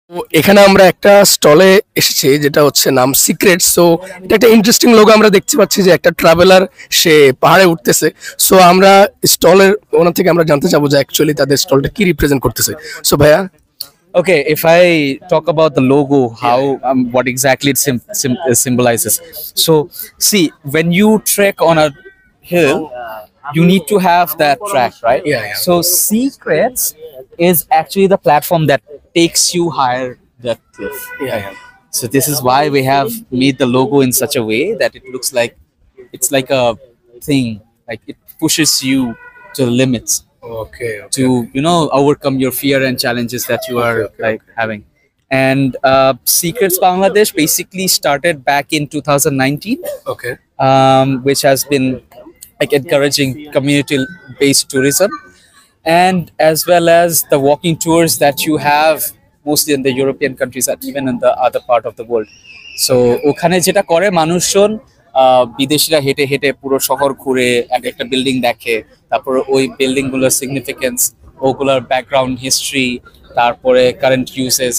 তো এখানে আমরা একটা স্টলে এসেছি যেটা হচ্ছে নাম সিক্রেট। সো এটা একটা ইন্টারেস্টিং লোগো আমরা দেখতে পাচ্ছি যে একটা ট্রাভেলার সে পাহাড়ে উঠতেছে। সো আমরা স্টলের ওনার থেকে আমরা জানতে চাবো যে অ্যাকচুয়ালি তাদের স্টলটা কি রিপ্রেজেন্ট করতেছে। সো ভাইয়া, Okay, if I talk about the logo, how what exactly it symbolizes. So, see, when you trek on a hill, you need to have that track, right? Yeah. So, Secrets is actually the platform that takes you higher that cliff. yeah. So, this is why we have made the logo in such a way that it looks like it's like a thing, like it pushes you to the limits. Okay. To overcome your fear and challenges that you are having. And Secrets Bangladesh basically started back in 2019, Okay. which has been like encouraging community-based tourism, and as well as the walking tours that you have mostly in the European countries and even in the other part of the world. So ওখানে যেটা করে মানুষজন বিদেশিরা হেঁটে হেঁটে পুরো শহর ঘুরে এক একটা বিল্ডিং দেখে, তারপর ওই বিল্ডিং গুলোর সিগনিফিকেন্স, ওগুলোর ব্যাকগ্রাউন্ড হিস্ট্রি, তারপরে কারেন্ট ইউসেজ,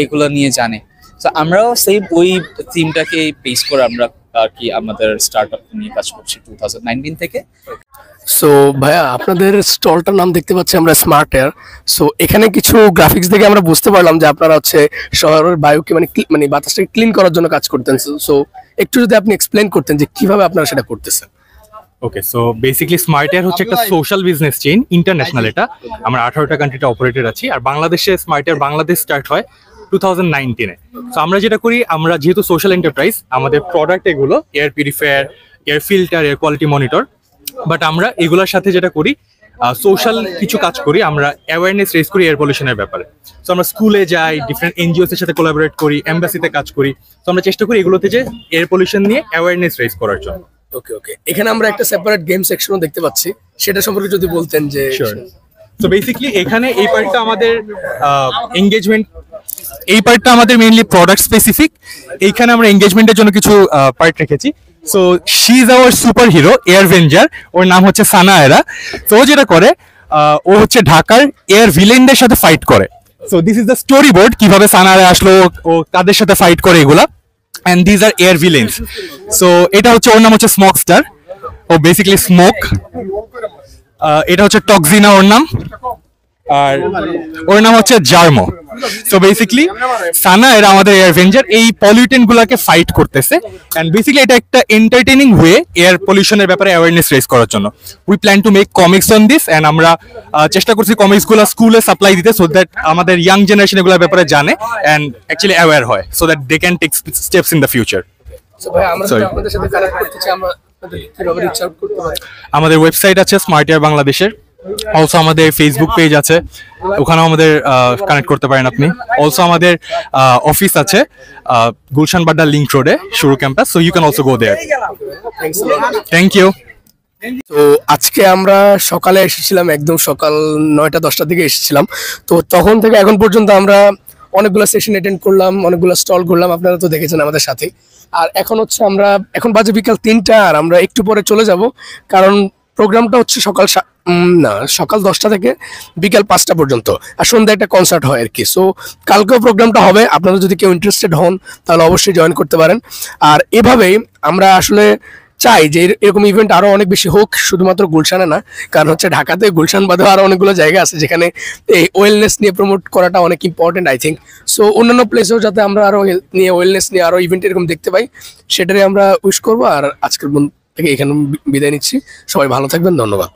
এগুলো নিয়ে জানে। তো আমরাও সেই ওই থিমটাকে বেস করে আমরা আর কি আমাদের স্টার্টআপ নিয়ে কাজ করছি 2019 থেকে। সো ভাইয়া, আপনাদের স্টলটার নাম দেখতে পাচ্ছি আমরা স্মার্ট এয়ার। সো এখানে কিছু গ্রাফিক্স দেখে আমরা বুঝতে পারলাম যে আপনারা হচ্ছে শহরের বায়ুকে মানে বাতাসটাকে ক্লিন করার জন্য কাজ করতেন। সো একটু যদি আপনি এক্সপ্লেন করতেন যে কিভাবে আপনারা সেটা করতেছেন। ওকে, সো বেসিক্যালি স্মার্ট এয়ার হচ্ছে একটা সোশ্যাল বিজনেস চেইন, ইন্টারন্যাশনাল। এটা আমরা 18টা কান্ট্রিতে অপারেটেড আছি, আর বাংলাদেশে স্মার্ট এয়ার বাংলাদেশ স্টার্ট হয় 2019-এ। সো আমরা যেটা করি, আমরা যেহেতু সোশ্যাল এন্টারপ্রাইজ, আমাদের প্রোডাক্ট এগুলো air purifier, air filter, air quality monitor, but আমরা এগুলোর সাথে যেটা করি সোশ্যাল কিছু কাজ করি, আমরা অ্যাওয়ারনেস রেজ করি এয়ার পলিউশনের ব্যাপারে। সো আমরা স্কুলে যাই, ডিফারেন্ট এনজিওস এর সাথে কোলাবোরেট করি, এমবাসিতে কাজ করি। তো আমরা চেষ্টা করি এগুলোতে যে এয়ার পলিউশন নিয়ে অ্যাওয়ারনেস রেজ করার জন্য। ওকে, এখানে আমরা একটা সেপারেট গেম সেকশনও দেখতে পাচ্ছি, সেটা সম্পর্কে যদি বলতেন যে। সো বেসিক্যালি এখানে এই পার্টটা আমাদের এঙ্গেজমেন্ট, এই পার্টটা আমাদের মেইনলি প্রোডাক্ট স্পেসিফিক। এইখানে আমরা এঙ্গেজমেন্টের জন্য কিছু পার্ট রেখেছি। So she is our super hero avenger, ওর নাম হচ্ছে সানা এরা। তো ও যেটা করে, ও হচ্ছে ঢাকার এয়ার ভিলেনদের সাথে ফাইট করে। So this is the story board, কিভাবে সানা এরা আসলো, ও কাদের সাথে ফাইট করে এগুলা, and these are air villains. So এটা হচ্ছে, ওর নাম হচ্ছে স্মোক স্টার, ও বেসিক্যালি স্মোক। এটা হচ্ছে টক্সিনা ওর নাম, আর ওর নাম হচ্ছে জার্মো। সো বেসিক্যালি সানা এরা আমাদের এয়ার ভেঞ্জার এই পলিউটেন্ট গুলাকে ফাইট করতেছে, এন্ড বেসিক্যালি এটা একটা এন্টারটেইনিং ওয়ে এয়ার পলিউশনের ব্যাপারে অ্যাওয়ারনেস রেজ করার জন্য। We plan to make comics on this, and আমরা চেষ্টা করছি কমিক্স গুলা স্কুলে সাপ্লাই দিতে, সো দ্যাট আমাদের ইয়াং জেনারেশন এগুলোর ব্যাপারে জানে এন্ড অ্যাকচুয়ালি অ্যাওয়্যার হয়, so that they can take steps in the future. So ভাই, আমরা আপনাদের সাথে কানেক্ট করতে চাই, আমরা কিভাবে রিচ আউট করতে পারি? আমাদের ওয়েবসাইট আছে স্মার্ট এয়ার বাংলাদেশের, অলসো আমাদের ফেসবুক পেজ আছে, ওখানেও আমাদের কানেক্ট করতে পারেন আপনি। অলসো আমাদের অফিস আছে গুলশান বাড্ডা লিংক রোডে, শুরু campus, so you can also go there. Thank you. তো আজকে আমরা সকালে এসেছিলাম, একদম সকাল 9টা-10টার দিকে এসেছিলাম। তো তখন থেকে এখন পর্যন্ত আমরা অনেকগুলো সেশন অ্যাটেন্ড করলাম, অনেকগুলো স্টল ঘুরলাম, আপনারা তো দেখেছেন আমাদের সাথে। আর এখন হচ্ছে এখন বাজে বিকাল 3টা, আর আমরা একটু পরে চলে যাব, কারণ প্রোগ্রামটা হচ্ছে সকাল 10টা থেকে বিকাল 5টা পর্যন্ত, আর সন্ধ্যায় একটা কনসার্ট হয় আর কি। সো কালকেও প্রোগ্রামটা হবে, আপনারা যদি কেউ ইন্টারেস্টেড হন তাহলে অবশ্যই জয়েন করতে পারেন। আর এভাবেই আমরা আসলে চাই যে এরকম ইভেন্ট আরো অনেক বেশি হোক, শুধুমাত্র গুলশানে না, কারণ হচ্ছে ঢাকাতে গুলশান বাদেও আরো অনেকগুলো জায়গা আছে যেখানে এই ওয়েলনেস নিয়ে প্রমোট করাটা অনেক ইম্পর্টেন্ট আই থিঙ্ক। সো অন্যান্য প্লেসেও যাতে আমরা আরো হেলথ নিয়ে, ওয়েলনেস নিয়ে আরো ইভেন্ট এরকম দেখতে পাই, সেটাই আমরা উইশ করবো। আর আজকের থেকে এখানে বিদায় নিচ্ছি, সবাই ভালো থাকবেন, ধন্যবাদ।